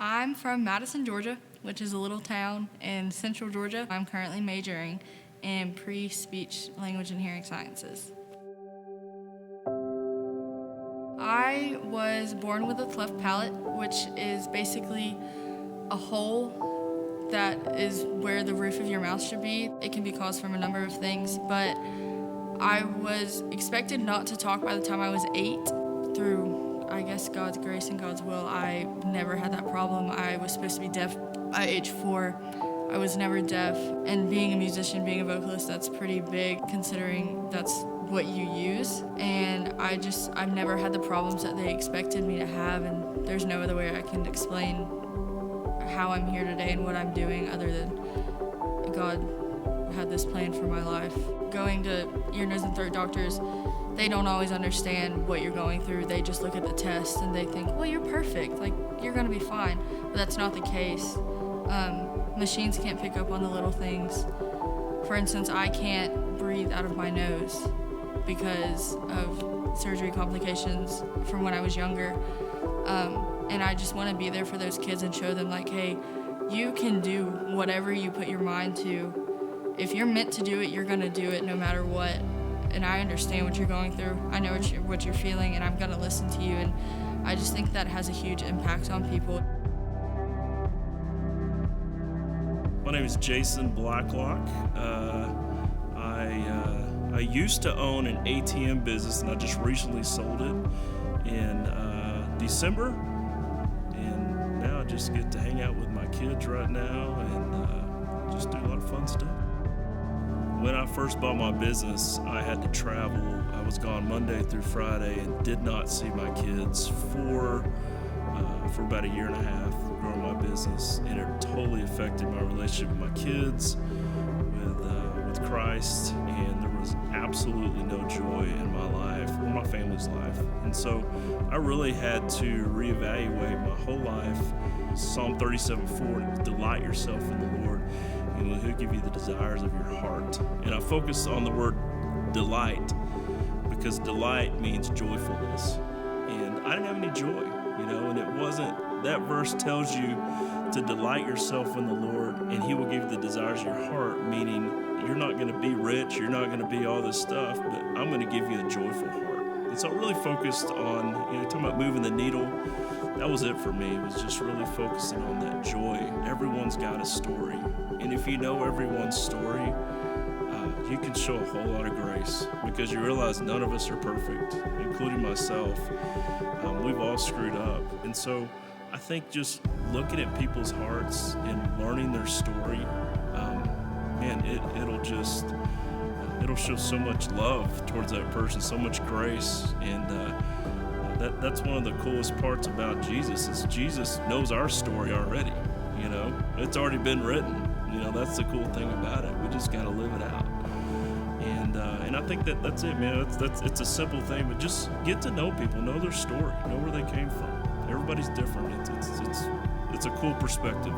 I'm from Madison, Georgia, which is a little town in central Georgia. I'm currently majoring in pre-speech language and hearing sciences. I was born with a cleft palate, which is basically a hole that is where the roof of your mouth should be. It can be caused from a number of things, but I was expected not to talk by the time I was 8. Through, I guess, God's grace and God's will, I never had that problem. I was supposed to be deaf by age 4. I was never deaf, and being a musician, being a vocalist, that's pretty big considering that's what you use. And I've never had the problems that they expected me to have, and there's no other way I can explain how I'm here today and what I'm doing other than God had this plan for my life. Going to ear, nose, and throat doctors, they don't always understand what you're going through. They just look at the test and they think, well, you're perfect, like you're gonna be fine. But that's not the case. Machines can't pick up on the little things. For instance, I can't breathe out of my nose because of surgery complications from when I was younger. And I just want to be there for those kids and show them, like, hey, you can do whatever you put your mind to. If you're meant to do it, you're going to do it no matter what. And I understand what you're going through. I know what you're feeling, and I'm going to listen to you. And I just think that has a huge impact on people. My name is Jason Blacklock. I used to own an ATM business, and I just recently sold it in December. And now I just get to hang out with my kids right now and just do a lot of fun stuff. When I first bought my business, I had to travel. I was gone Monday through Friday and did not see my kids for about a year and a half growing my business, and it totally affected my relationship with my kids, with Christ, and there was absolutely no joy in my life or my family's life. And so I really had to reevaluate my whole life. Psalm 37:4, delight yourself in the Lord, and He'll give you the desires of your heart. And I focused on the word delight because delight means joyfulness. And I didn't have any joy, and it wasn't, that verse tells you to delight yourself in the Lord and He will give you the desires of your heart, meaning you're not going to be rich, you're not going to be all this stuff, but I'm going to give you a joyful heart. And so I really focused on, talking about moving the needle, that was it for me. It was just really focusing on that joy. Everyone's got a story. And if you know everyone's story, you can show a whole lot of grace because you realize none of us are perfect, including myself. We've all screwed up. And so I think just looking at people's hearts and learning their story, it'll show so much love towards that person, so much grace. And that's one of the coolest parts about Jesus is Jesus knows our story already. It's already been written. That's the cool thing about it. We just got to live it out. And I think that's it, man. It's a simple thing, but just get to know people, know their story, know where they came from. Everybody's different. It's a cool perspective.